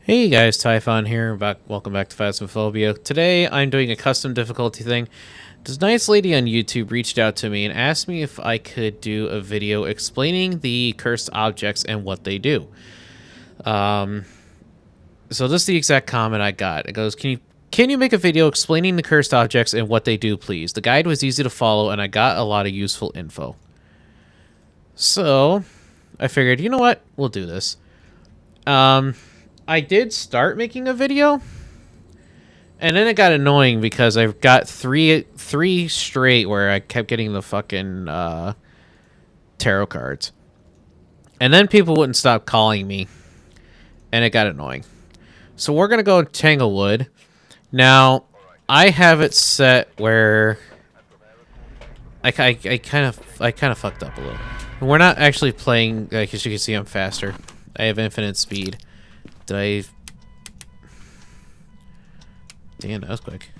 Hey guys, Typhon here. Welcome back to Phasmophobia. Today I'm doing a custom difficulty thing. This nice lady on YouTube reached out to me and asked me if I could do a video explaining the cursed objects and what they do. So this is the exact comment I got. It goes, can you make a video explaining the cursed objects and what they do, please? The guide was easy to follow and I got a lot of useful info. So I figured, you know what? We'll do this. I did start making a video, and then it got annoying because I've got three straight where I kept getting the fucking tarot cards. And then people wouldn't stop calling me, and it got annoying. So we're going to go Tanglewood. Now, I have it set where I kind of fucked up a little. We're not actually playing, like, as you can see, I'm faster. I have infinite speed. Damn, that was quick.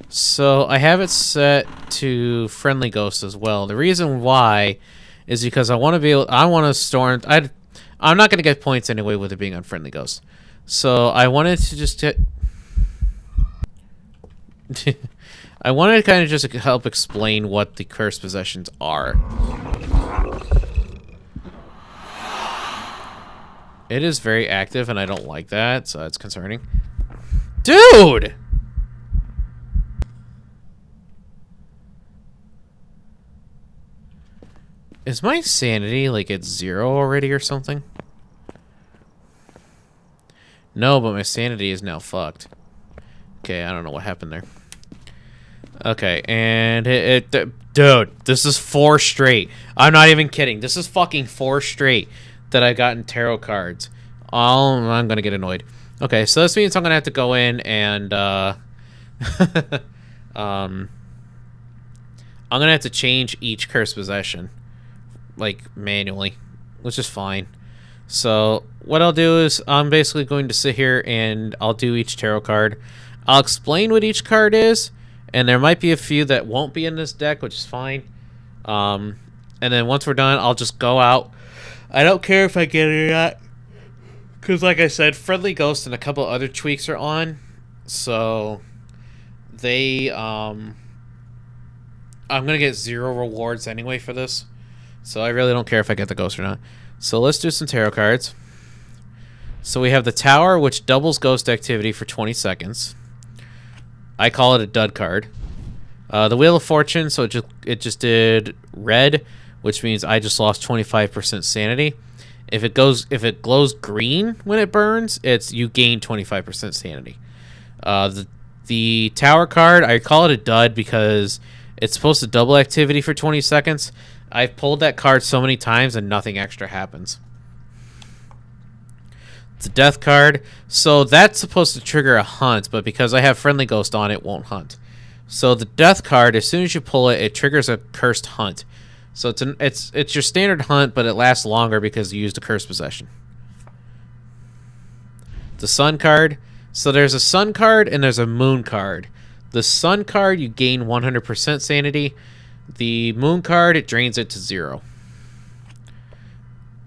So I have it set to friendly ghost as well. The reason why is because I want to be able. I want to storm. I'm not going to get points anyway with it being on friendly ghost. So I wanted to just get. I wanted to kind of just help explain what the cursed possessions are. It is very active, and I don't like that, so that's concerning. Dude! Is my sanity, like, at 0 already or something? No, but my sanity is now fucked. Okay, I don't know what happened there. Okay, and dude, this is 4 straight. I'm not even kidding. This is fucking 4 straight that I got in tarot cards. I'm gonna get annoyed. Okay, so this means I'm gonna have to go in and I'm gonna have to change each cursed possession, like, manually, which is fine. So what I'll do is I'm basically going to sit here and I'll do each tarot card. I'll explain what each card is, and there might be a few that won't be in this deck, which is fine. And then once we're done, I'll just go out. I don't care if I get it or not, because like I said, Friendly Ghost and a couple other tweaks are on, so they, I'm going to get 0 rewards anyway for this, so I really don't care if I get the ghost or not. So let's do some tarot cards. So we have the Tower, which doubles ghost activity for 20 seconds. I call it a dud card. The Wheel of Fortune, so it just did red, which means I just lost 25% sanity. If it glows green when it burns, you gain 25% sanity. The Tower card, I call it a dud because it's supposed to double activity for 20 seconds. I've pulled that card so many times and nothing extra happens. The Death card, so that's supposed to trigger a hunt, but because I have Friendly Ghost on, it won't hunt. So the Death card, as soon as you pull it, it triggers a cursed hunt. So it's your standard hunt, but it lasts longer because you used a cursed possession. The Sun card. So there's a Sun card and there's a Moon card. The Sun card, you gain 100% sanity. The Moon card, it drains it to 0.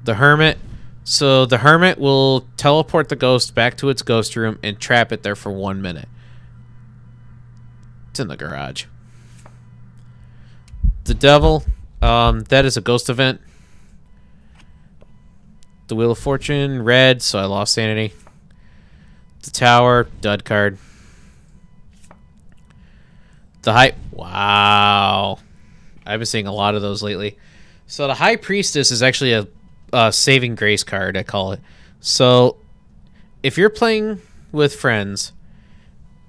The Hermit. So the Hermit will teleport the ghost back to its ghost room and trap it there for 1 minute. It's in the garage. The Devil. That is a ghost event. The Wheel of Fortune, red, so I lost sanity. The Tower, dud card. The High... Wow. I've been seeing a lot of those lately. So the High Priestess is actually a saving grace card, I call it. So if you're playing with friends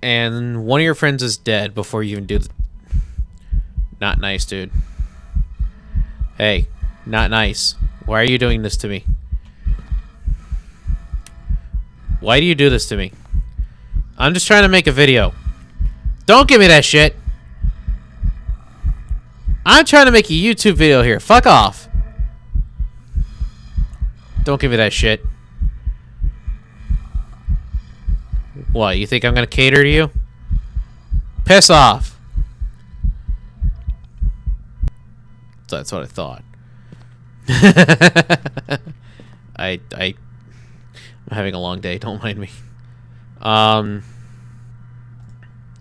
and one of your friends is dead before you even do... Not nice, dude. Hey, not nice. Why are you doing this to me? Why do you do this to me? I'm just trying to make a video. Don't give me that shit. I'm trying to make a YouTube video here. Fuck off. Don't give me that shit. What, you think I'm gonna cater to you? Piss off. That's what I thought. I'm I'm having a long day. Don't mind me.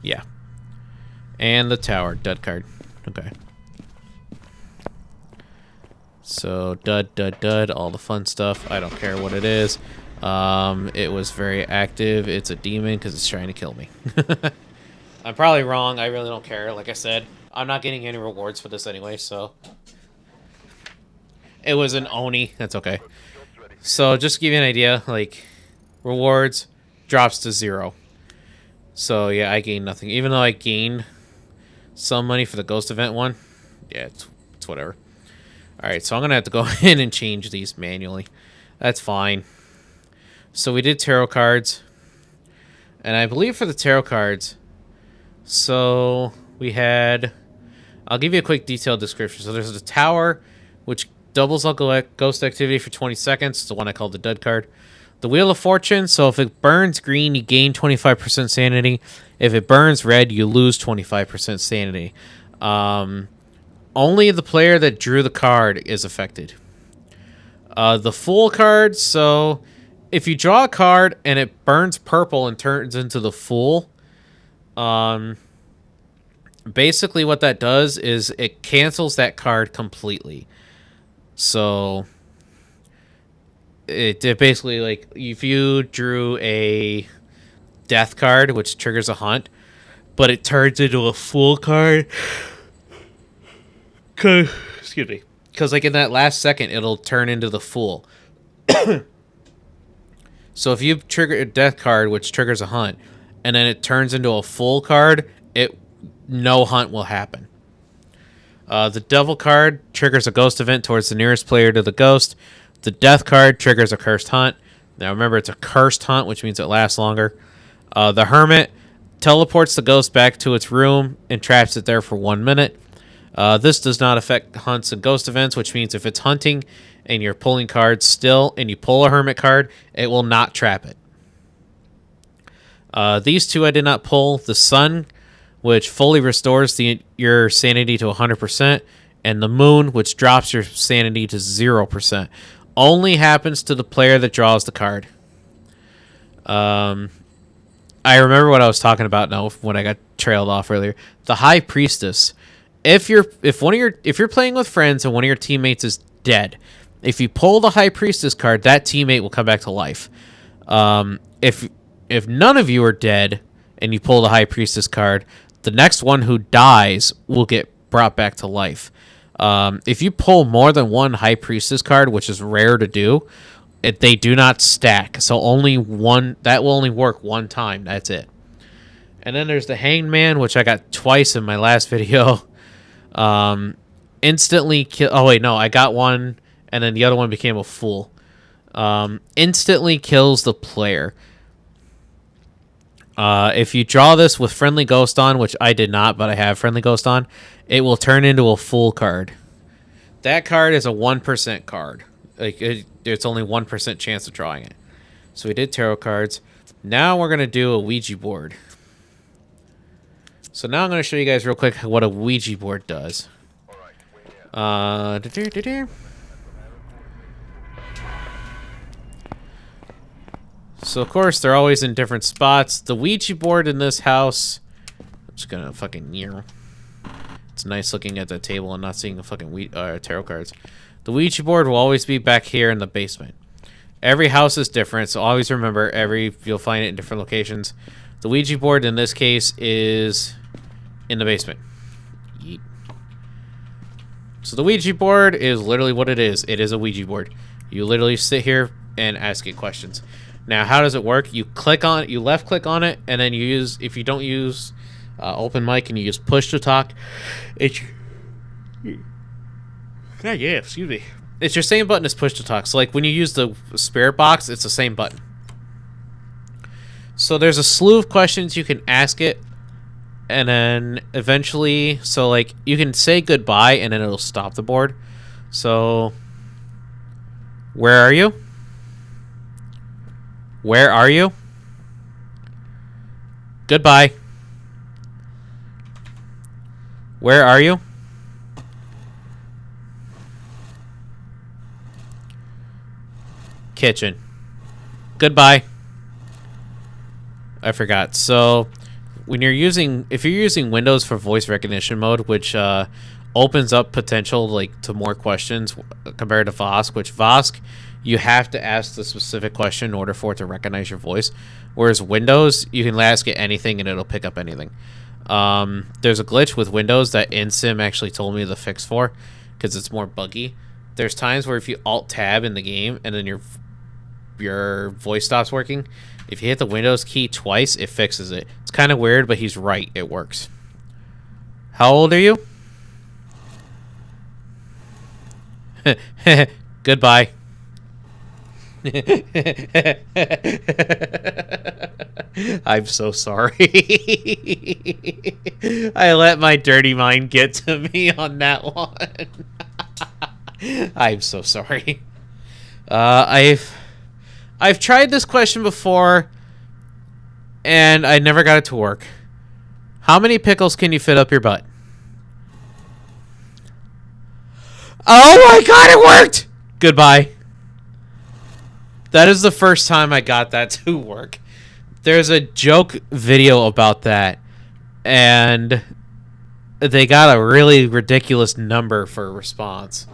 Yeah. And the tower. Dud card. Okay. So, dud, dud, dud. All the fun stuff. I don't care what it is. It was very active. It's a demon because it's trying to kill me. I'm probably wrong. I really don't care. Like I said, I'm not getting any rewards for this anyway, so... It was an Oni. That's okay. So, just to give you an idea, like, rewards drops to 0. So, yeah, I gained nothing. Even though I gained some money for the Ghost Event one, yeah, it's whatever. Alright, so I'm going to have to go in and change these manually. That's fine. So, we did tarot cards. And I believe for the tarot cards, so we had... I'll give you a quick detailed description. So, there's the tower, which doubles up ghost activity for 20 seconds. It's the one I call the dud card. The Wheel of Fortune, so if it burns green, you gain 25% sanity. If it burns red, you lose 25% sanity. Only the player that drew the card is affected. The Fool card, so if you draw a card and it burns purple and turns into the Fool, basically what that does is it cancels that card completely. So it basically, like, if you drew a death card, which triggers a hunt, but it turns into a Fool card, excuse me, because like in that last second, it'll turn into the Fool. So if you trigger a death card, which triggers a hunt, and then it turns into a Fool card, no hunt will happen. The Devil card triggers a ghost event towards the nearest player to the ghost. The Death card triggers a cursed hunt. Now remember, it's a cursed hunt, which means it lasts longer. The Hermit teleports the ghost back to its room and traps it there for 1 minute. This does not affect hunts and ghost events, which means if it's hunting and you're pulling cards still and you pull a Hermit card, it will not trap it. These two I did not pull. The Sun, which fully restores your sanity to 100%, and the Moon, which drops your sanity to 0%. Only happens to the player that draws the card. I remember what I was talking about now when I got trailed off earlier. The High Priestess. If you're playing with friends and one of your teammates is dead, if you pull the High Priestess card, that teammate will come back to life. If none of you are dead and you pull the High Priestess card, the next one who dies will get brought back to life. If you pull more than one High Priestess card, which is rare to do, they do not stack. So only one, that will only work one time. That's it. And then there's the Hanged Man, which I got twice in my last video. Instantly kill. Oh wait, no, I got one, and then the other one became a Fool. Instantly kills the player. If you draw this with Friendly Ghost on, which I did not, but I have Friendly Ghost on, it will turn into a Fool card. That card is a 1% card. Like it's only 1% chance of drawing it. So we did tarot cards. Now we're going to do a Ouija board. So now I'm going to show you guys real quick what a Ouija board does. So, of course, they're always in different spots. The Ouija board in this house... I'm just going to fucking... It's nice looking at the table and not seeing the fucking tarot cards. The Ouija board will always be back here in the basement. Every house is different, so always remember, you'll find it in different locations. The Ouija board, in this case, is in the basement. Yeet. So the Ouija board is literally what it is. It is a Ouija board. You literally sit here and ask it questions. Now, how does it work? You click on it, you left click on it, and then you use, if you don't use open mic and you use push to talk, it's excuse me. It's your same button as push to talk. So like when you use the spirit box, it's the same button. So there's a slew of questions you can ask it, and then eventually, so like you can say goodbye and then it'll stop the board. So where are you? Where are you? Goodbye. Where are you? Kitchen. Goodbye. I forgot. So when if you're using Windows for voice recognition mode, which opens up potential like to more questions compared to Vosk, which Vosk you have to ask the specific question in order for it to recognize your voice, whereas Windows you can ask it anything and it'll pick up anything. There's a glitch with Windows that InSim actually told me the fix for, because it's more buggy. There's times where if you Alt Tab in the game and then your voice stops working, if you hit the Windows key twice, it fixes it. It's kind of weird, but he's right. It works. How old are you? Goodbye. I'm so sorry. I let my dirty mind get to me on that one. I'm so sorry. I've tried this question before, and I never got it to work. How many pickles can you fit up your butt? Oh my god, it worked! Goodbye. That is the first time I got that to work. There's a joke video about that, and they got a really ridiculous number for a response.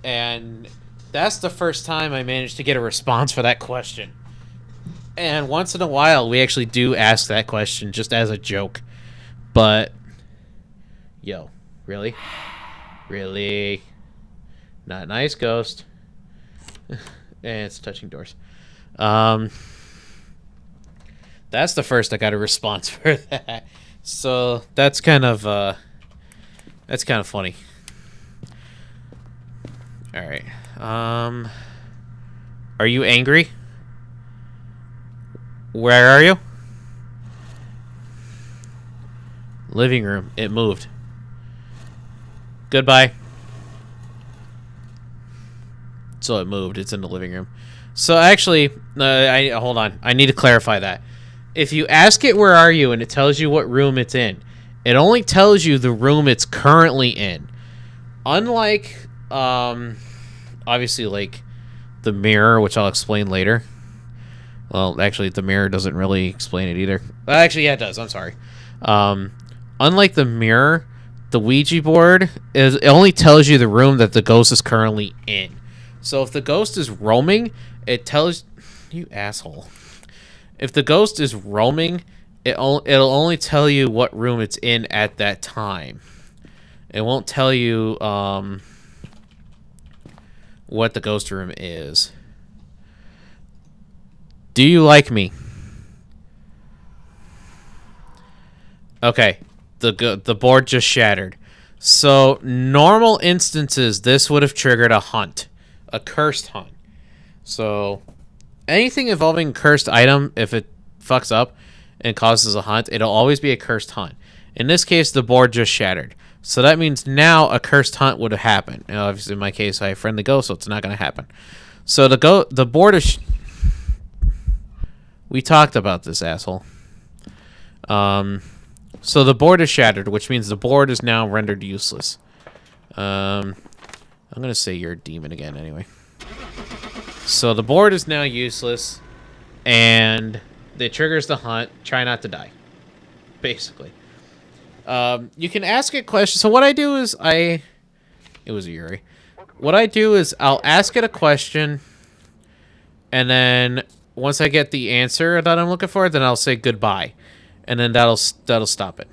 And that's the first time I managed to get a response for that question. And once in a while, we actually do ask that question just as a joke. But, yo, really? Really? Not nice, Ghost. And it's touching doors. That's the first I got a response for that. So that's kind of funny. All right. Are you angry? Where are you? Living room. It moved. Goodbye. So it moved. It's in the living room. So actually, hold on. I need to clarify that. If you ask it where are you and it tells you what room it's in, it only tells you the room it's currently in. Unlike, obviously, like the mirror, which I'll explain later. Well, actually, the mirror doesn't really explain it either. Actually, yeah, it does. I'm sorry. Unlike the mirror, the Ouija board it only tells you the room that the ghost is currently in. So if the ghost is roaming, it tells you asshole. If the ghost is roaming, it'll only tell you what room it's in at that time. It won't tell you what the ghost room is. Do you like me? Okay, the board just shattered. So normal instances, this would have triggered a hunt. A cursed hunt. So anything involving cursed item, if it fucks up and causes a hunt, it'll always be a cursed hunt. In this case, the board just shattered. So that means now a cursed hunt would have happened. And obviously, in my case, I have friendly ghost, so it's not going to happen. So the board is... We talked about this, asshole. So the board is shattered, which means the board is now rendered useless. I'm going to say you're a demon again anyway. So the board is now useless, and it triggers the hunt. Try not to die, basically. You can ask it questions. So what I do is it was a Yuri. What I do is I'll ask it a question, and then once I get the answer that I'm looking for, then I'll say goodbye, and then that'll stop it.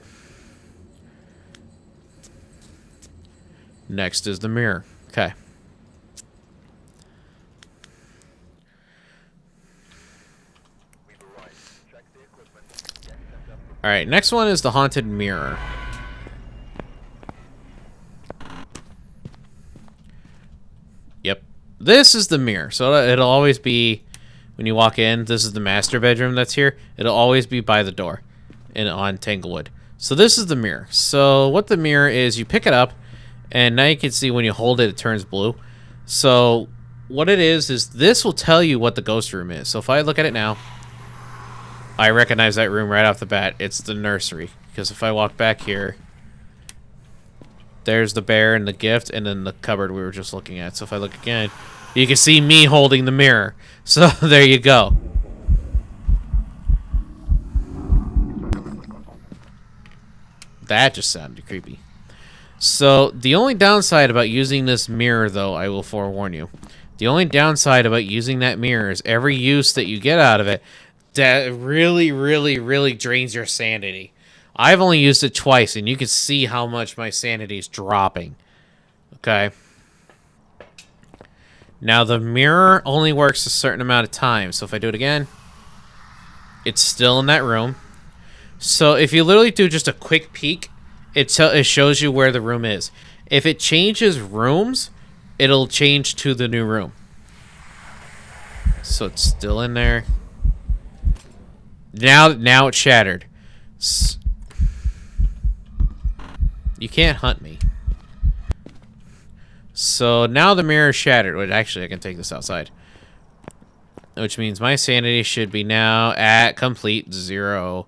Next is the mirror. Okay. All right, next one is the haunted mirror. Yep. This is the mirror. So it'll always be, when you walk in, this is the master bedroom that's here. It'll always be by the door on Tanglewood. So this is the mirror. So what the mirror is, you pick it up, and now you can see when you hold it, it turns blue. So what it is this will tell you what the ghost room is. So if I look at it now, I recognize that room right off the bat. It's the nursery. Because if I walk back here, there's the bear and the gift, and then the cupboard we were just looking at. So if I look again, you can see me holding the mirror. So there you go. That just sounded creepy. So, the only downside about using this mirror, though, I will forewarn you. The only downside about using that mirror is every use that you get out of it, that really, really, really drains your sanity. I've only used it twice, and you can see how much my sanity is dropping. Okay? Now, the mirror only works a certain amount of time. So, if I do it again, it's still in that room. So, if you literally do just a quick peek, it shows you where the room is. If it changes rooms, it'll change to the new room. So it's still in there. Now it's shattered. You can't hunt me. So now the mirror is shattered. Wait, actually, I can take this outside. Which means my sanity should be now at complete 0.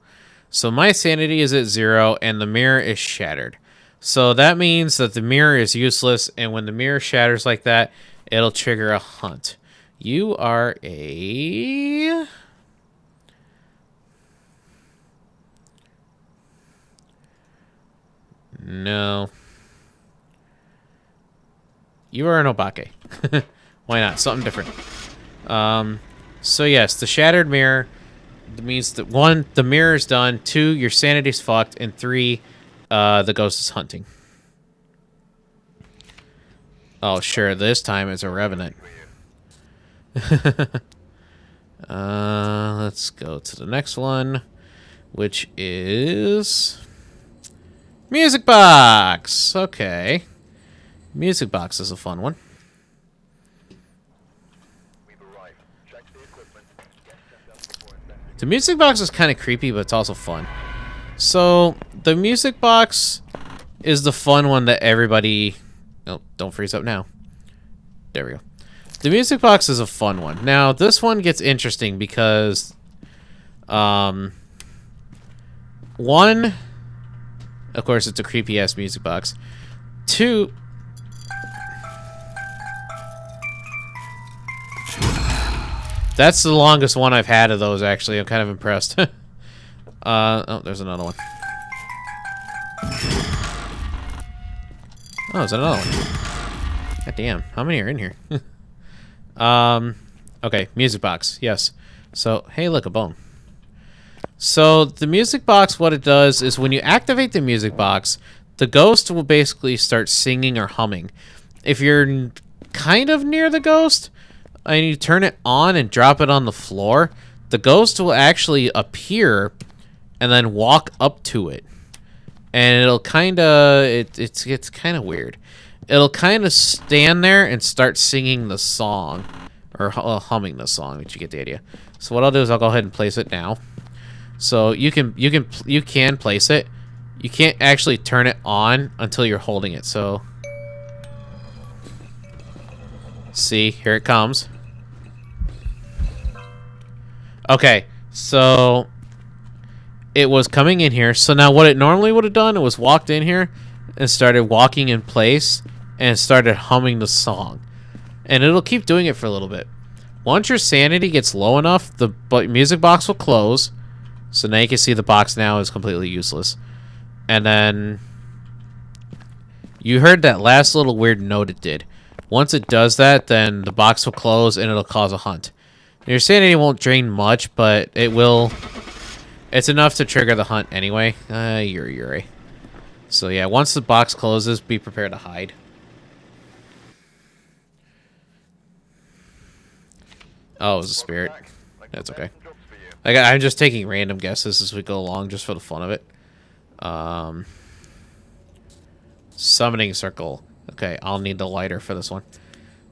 So my sanity is at 0, and the mirror is shattered. So that means that the mirror is useless, and when the mirror shatters like that, it'll trigger a hunt. You are a... No. You are an obake. Why not? Something different. So yes, the shattered mirror means that 1, the mirror is done, 2, your sanity's fucked, and 3, the ghost is hunting. Oh, sure, this time it's a revenant. Let's go to the next one, which is... Music box! Okay. Music box is a fun one. The music box is kind of creepy, but it's also fun. So, the music box is the fun one that everybody... Oh, don't freeze up now. There we go. The music box is a fun one. Now, this one gets interesting because... 1... Of course, it's a creepy-ass music box. 2... That's the longest one I've had of those, actually. I'm kind of impressed. Oh, there's another one. Oh, there's another one. God damn. How many are in here? Okay, music box. Yes. So, hey, look, a bone. So, the music box, what it does is when you activate the music box, the ghost will basically start singing or humming. If you're kind of near the ghost... and you turn it on and drop it on the floor, the ghost will actually appear and then walk up to it. And it'll kind of... It's kind of weird. It'll kind of stand there and start singing the song. Or humming the song, but you get the idea. So what I'll do is I'll go ahead and place it now. So you can place it. You can't actually turn it on until you're holding it, so... See, here it comes. Okay, so it was coming in here. So now what it normally would have done, it was walked in here and started walking in place and started humming the song. And it'll keep doing it for a little bit. Once your sanity gets low enough, the music box will close. So now you can see the box now is completely useless. And then you heard that last little weird note it did. Once it does that, then the box will close and it'll cause a hunt. Your sanity won't drain much, but it will... It's enough to trigger the hunt anyway. Yuri. So yeah, once the box closes, be prepared to hide. Oh, it was a spirit. That's okay. I'm just taking random guesses as we go along, just for the fun of it. Summoning circle. Okay, I'll need the lighter for this one.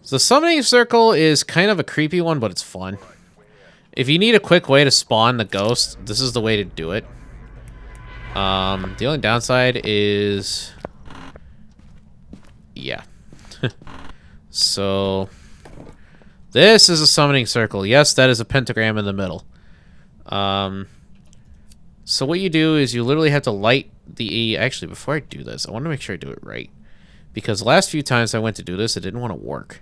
So the summoning circle is kind of a creepy one, but it's fun. If you need a quick way to spawn the ghost, this is the way to do it. The only downside is... Yeah. So... This is a summoning circle. Yes, that is a pentagram in the middle. So what you do is you literally have to light the... Actually, before I do this, I want to make sure I do it right. Because the last few times I went to do this, it didn't want to work.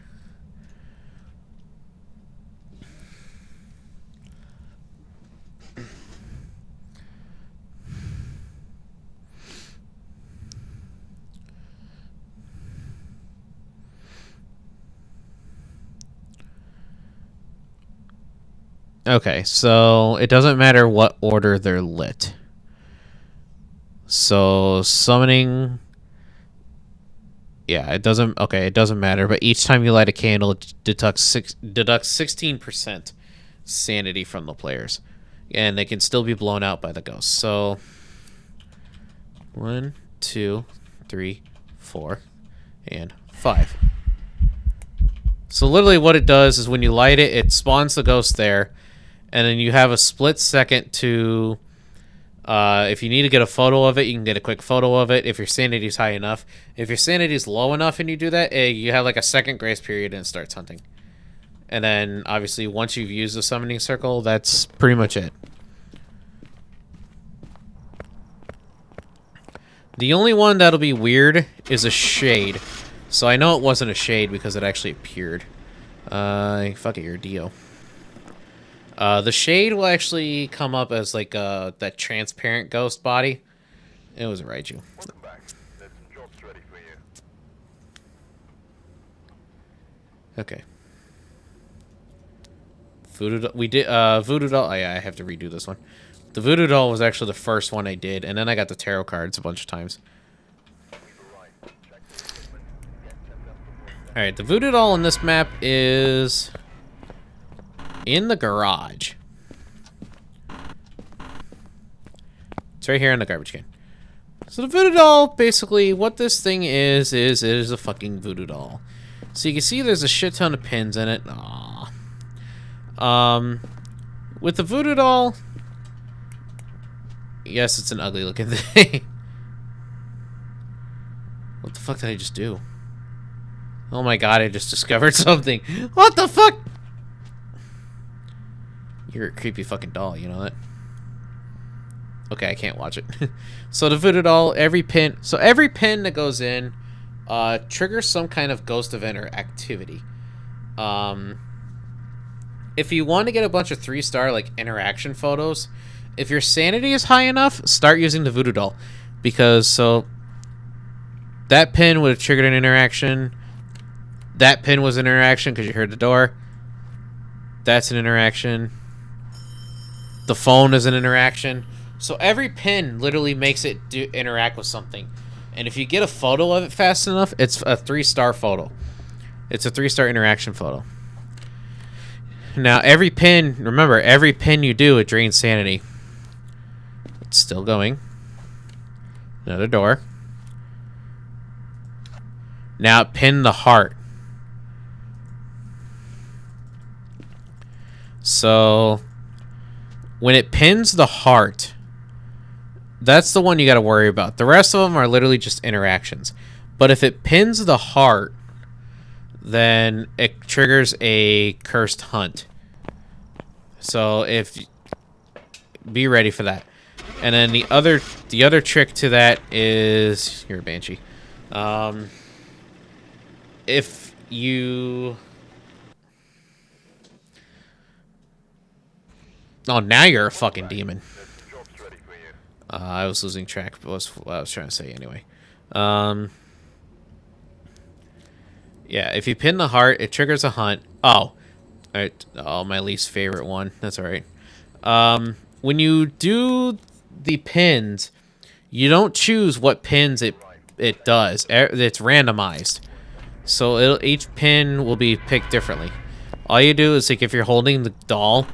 Okay, so it doesn't matter what order they're lit. So summoning, yeah, it doesn't. Okay, it doesn't matter. But each time you light a candle, it deducts 16% sanity from the players, and they can still be blown out by the ghosts. So 1, 2, 3, 4, and 5. So literally, what it does is when you light it, it spawns the ghost there, and then you have a split second to. If you need to get a photo of it, you can get a quick photo of it if your sanity is high enough. If your sanity is low enough and you do that, you have like a second grace period and it starts hunting. And then, obviously, once you've used the summoning circle, that's pretty much it. The only one that'll be weird is a shade. So I know it wasn't a shade because it actually appeared. Fuck it, you're a Dio. The shade will actually come up as like that transparent ghost body. It was a Raiju. Okay. Voodoo. We did Voodoo Doll. Oh, yeah, I have to redo this one. The Voodoo Doll was actually the first one I did, and then I got the tarot cards a bunch of times. All right, the Voodoo Doll in this map is in the garage. It's right here in the garbage can. So the Voodoo Doll, basically, what this thing is it is a fucking Voodoo Doll. So you can see there's a shit ton of pins in it. Aww. With the Voodoo Doll, yes, it's an ugly looking thing. What the fuck did I just do? Oh my god, I just discovered something. What the fuck? You're a creepy fucking doll, you know that? Okay, I can't watch it. So the Voodoo Doll, every pin that goes in triggers some kind of ghost event or activity. If you want to get a bunch of 3-star like interaction photos, if your sanity is high enough, start using the Voodoo Doll, because so that pin would have triggered an interaction. That pin was an interaction because you heard the door. That's an interaction. The phone is an interaction. So every pin literally makes it interact with something. And if you get a photo of it fast enough, it's a 3-star photo. It's a 3-star interaction photo. Now, every pin, remember, every pin you do, it drains sanity. It's still going. Another door. Now, pin the heart. So, when it pins the heart, that's the one you got to worry about. The rest of them are literally just interactions. But if it pins the heart, then it triggers a cursed hunt. So be ready for that. And then the other trick to that is, you're a Banshee. If you, oh, now you're a fucking demon. I was losing track of what I was trying to say anyway. Yeah, if you pin the heart, it triggers a hunt. Oh, alright. Oh, my least favorite one. That's alright. When you do the pins, you don't choose what pins it does. It's randomized. So each pin will be picked differently. All you do is, like, if you're holding the doll,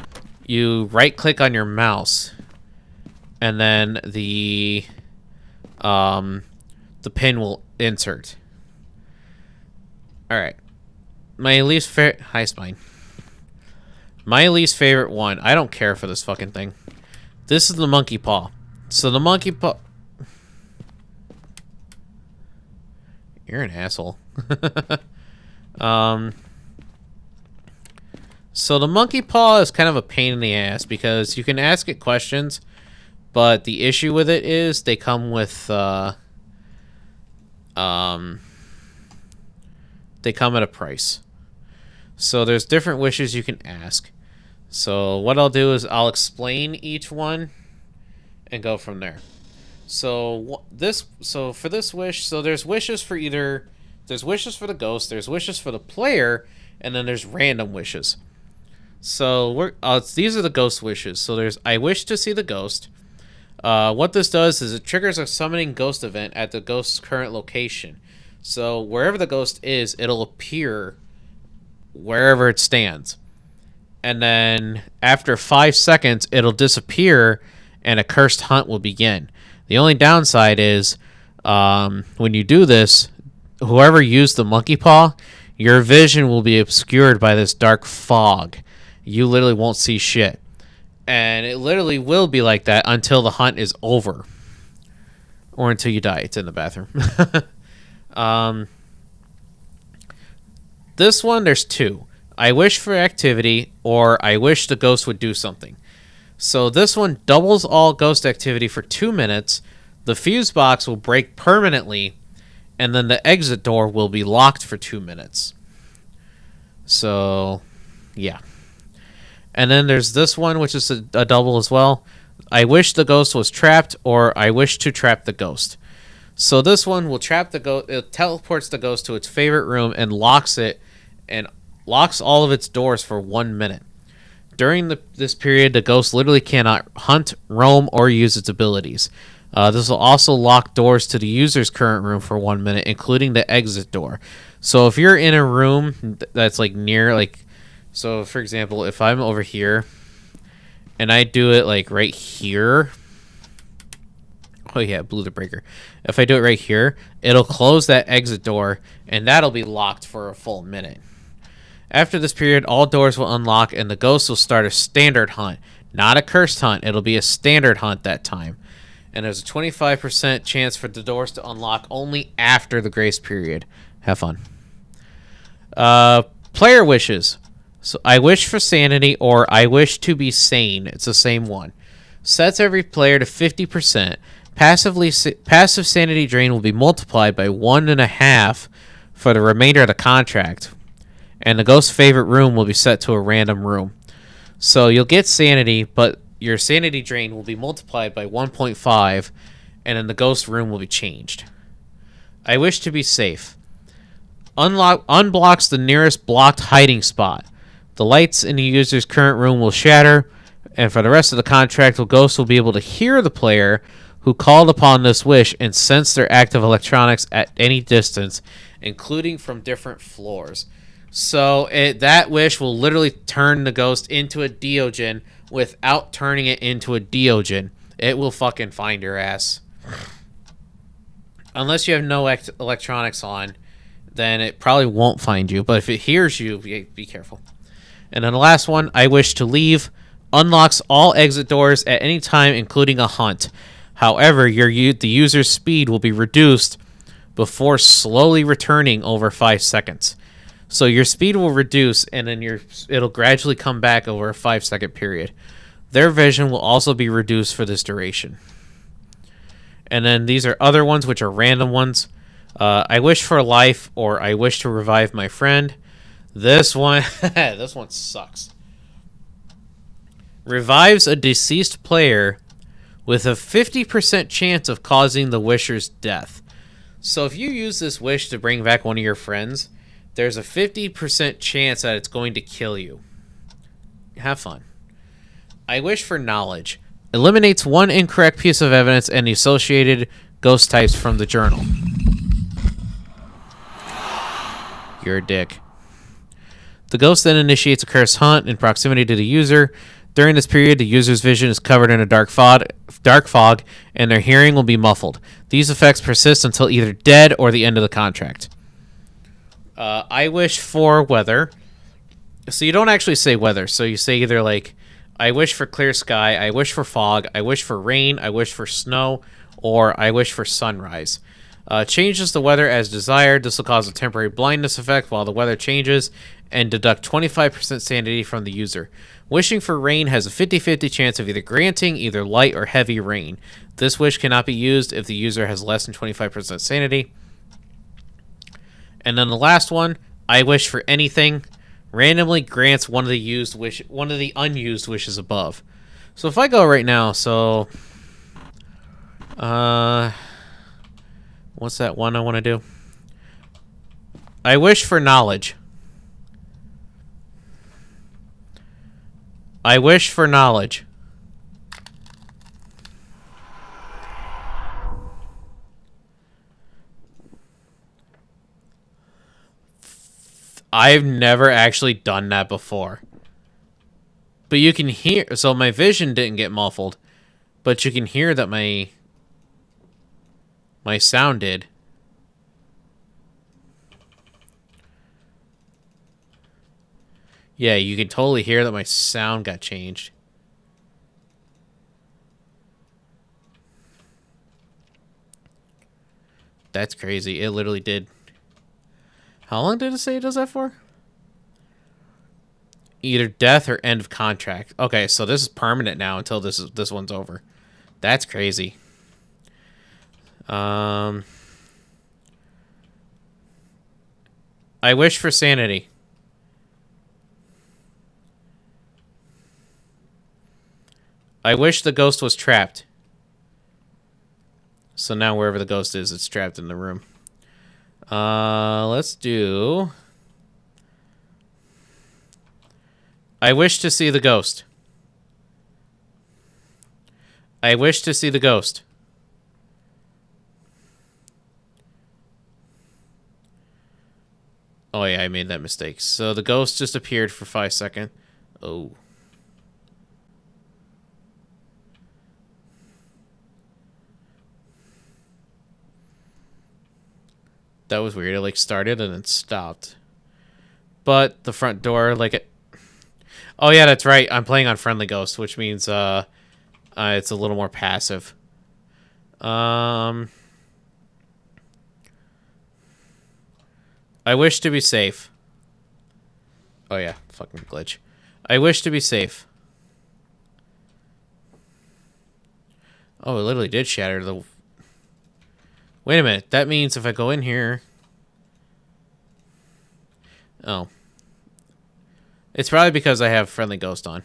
you right-click on your mouse, and then the pin will insert. All right, my least favorite. Hi, Spine. My least favorite one. I don't care for this fucking thing. This is the monkey paw. So the monkey paw. You're an asshole. So the monkey paw is kind of a pain in the ass because you can ask it questions, but the issue with it is they come with they come at a price. So there's different wishes you can ask. So what I'll do is I'll explain each one and go from there. So for this wish, so there's wishes for there's wishes for the ghost, there's wishes for the player, and then there's random wishes. So these are the ghost wishes. So there's I wish to see the ghost. What this does is it triggers a summoning ghost event at the ghost's current location. So wherever the ghost is, it'll appear wherever it stands. And then after 5 seconds, it'll disappear and a cursed hunt will begin. The only downside is when you do this, whoever used the monkey paw, your vision will be obscured by this dark fog. You literally won't see shit. And it literally will be like that until the hunt is over. Or until you die. It's in the bathroom. This one, there's two. I wish for activity, or I wish the ghost would do something. So this one doubles all ghost activity for 2 minutes. The fuse box will break permanently, and then the exit door will be locked for 2 minutes. So, yeah. And then there's this one, which is a double as well. I wish the ghost was trapped, or I wish to trap the ghost. So this one will trap the ghost. It teleports the ghost to its favorite room and locks it, and locks all of its doors for 1 minute. During this period, the ghost literally cannot hunt, roam, or use its abilities. This will also lock doors to the user's current room for 1 minute, including the exit door. So if you're in a room that's like near, like, so for example, if I'm over here and I do it like right here, oh yeah, blew the breaker. If I do it right here, it'll close that exit door and that'll be locked for a full minute. After this period, all doors will unlock and the ghost will start a standard hunt. Not a cursed hunt, it'll be a standard hunt that time. And there's a 25% chance for the doors to unlock only after the grace period. Have fun. Player wishes. So I wish for sanity or I wish to be sane. It's the same one. Sets every player to 50%. Passive sanity drain will be multiplied by 1.5 for the remainder of the contract. And the ghost's favorite room will be set to a random room. So you'll get sanity, but your sanity drain will be multiplied by 1.5, and then the ghost room will be changed. I wish to be safe. Unblocks the nearest blocked hiding spot. The lights in the user's current room will shatter, and for the rest of the contract, the ghost will be able to hear the player who called upon this wish and sense their active electronics at any distance, including from different floors. So that wish will literally turn the ghost into a Deogen without turning it into a Deogen. It will fucking find your ass. Unless you have no electronics on, then it probably won't find you. But if it hears you, be careful. And then the last one, I wish to leave. Unlocks all exit doors at any time, including a hunt. However, the user's speed will be reduced before slowly returning over 5 seconds. So your speed will reduce, and then it'll gradually come back over a 5-second period. Their vision will also be reduced for this duration. And then these are other ones, which are random ones. I wish for life, or I wish to revive my friend. This one, this one sucks. Revives a deceased player with a 50% chance of causing the wisher's death. So if you use this wish to bring back one of your friends, there's a 50% chance that it's going to kill you. Have fun. I wish for knowledge. Eliminates one incorrect piece of evidence and the associated ghost types from the journal. You're a dick. The ghost then initiates a cursed hunt in proximity to the user. During this period, the user's vision is covered in a dark fog, and their hearing will be muffled. These effects persist until either dead or the end of the contract. I wish for weather. So you don't actually say weather. So you say either like, I wish for clear sky, I wish for fog, I wish for rain, I wish for snow, or I wish for sunrise. Changes the weather as desired. This will cause a temporary blindness effect while the weather changes and deduct 25% sanity from the user. Wishing for rain has a 50-50 chance of either granting either light or heavy rain. This wish cannot be used if the user has less than 25% sanity. And then the last one, I wish for anything, randomly grants one of the unused wishes above. So if I go right now, so what's that one I want to do? I wish for knowledge. I wish for knowledge. I've never actually done that before. But you can hear... So my vision didn't get muffled. But you can hear that my sound did. Yeah, you can totally hear that my sound got changed. That's crazy. It literally did. How long did it say it does that for? Either death or end of contract. Okay, so this is permanent now until this one's over. That's crazy. I wish for sanity. I wish the ghost was trapped. So now wherever the ghost is, it's trapped in the room. Let's do... I wish to see the ghost. I wish to see the ghost. Oh yeah, I made that mistake. So the ghost just appeared for 5 seconds. Oh. That was weird. It like started and then stopped. But the front door, like it... Oh yeah, that's right. I'm playing on Friendly Ghost, which means it's a little more passive. I wish to be safe. Oh yeah, fucking glitch. I wish to be safe. Oh, it literally did shatter the... Wait a minute. That means if I go in here... Oh. It's probably because I have Friendly Ghost on.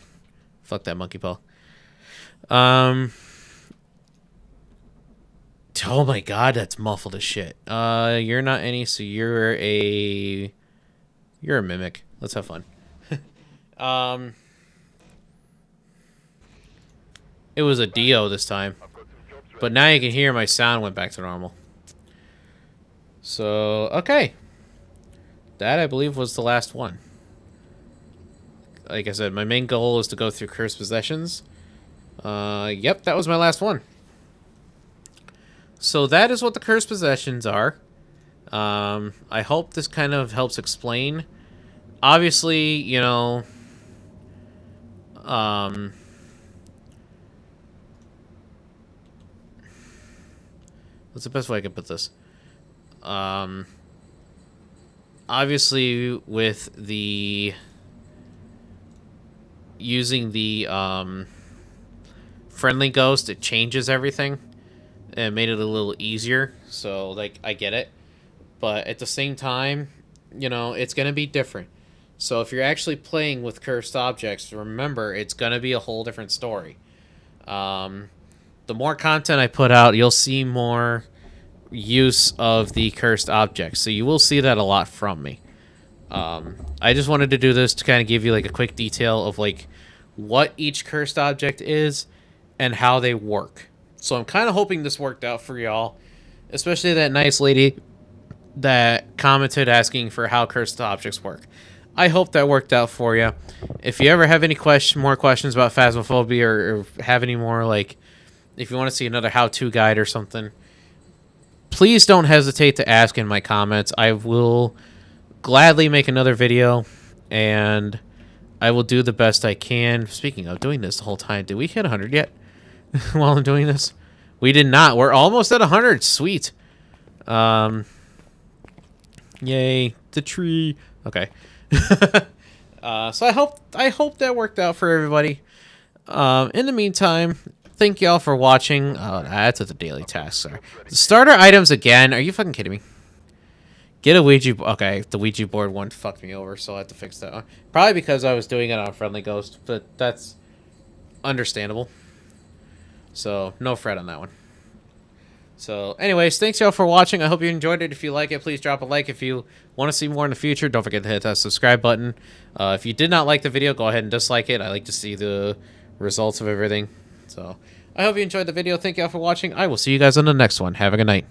Fuck that monkey paw. Oh my god, that's muffled as shit. You're not any, so you're a mimic. Let's have fun. It was a Dio this time. But now you can hear my sound went back to normal. So, okay. That, I believe, was the last one. Like I said, my main goal is to go through Cursed Possessions. Yep, that was my last one. So that is what the Cursed Possessions are. I hope this kind of helps explain. Obviously, you know... what's the best way I can put this? Obviously, with the... using the Friendly Ghost, it changes everything and made it a little easier. So, like, I get it. But at the same time, you know, it's going to be different. So if you're actually playing with cursed objects, remember, it's going to be a whole different story. The more content I put out, you'll see more use of the cursed objects. So you will see that a lot from me. I just wanted to do this to kind of give you like a quick detail of like what each cursed object is and how they work. So I'm kind of hoping this worked out for y'all, especially that nice lady that commented asking for how cursed objects work. I hope that worked out for you. If you ever have any more questions about Phasmophobia or have any more, like, if you want to see another how-to guide or something, please don't hesitate to ask in my comments. I will gladly make another video, and I will do the best I can. Speaking of doing this the whole time, did we hit 100 yet while I'm doing this? We did not. We're almost at 100. Sweet. Yay. The tree. Okay. So I hope that worked out for everybody. In the meantime, thank y'all for watching. Oh, that's what the daily tasks are. Starter items again. Are you fucking kidding me? Get a Ouija... Okay, the Ouija board one fucked me over, so I have to fix that one. Probably because I was doing it on Friendly Ghost, but that's understandable. So, no fret on that one. So, anyways, thanks y'all for watching. I hope you enjoyed it. If you like it, please drop a like. If you want to see more in the future, don't forget to hit that subscribe button. If you did not like the video, go ahead and dislike it. I like to see the results of everything. So, I hope you enjoyed the video. Thank y'all for watching. I will see you guys on the next one. Have a good night.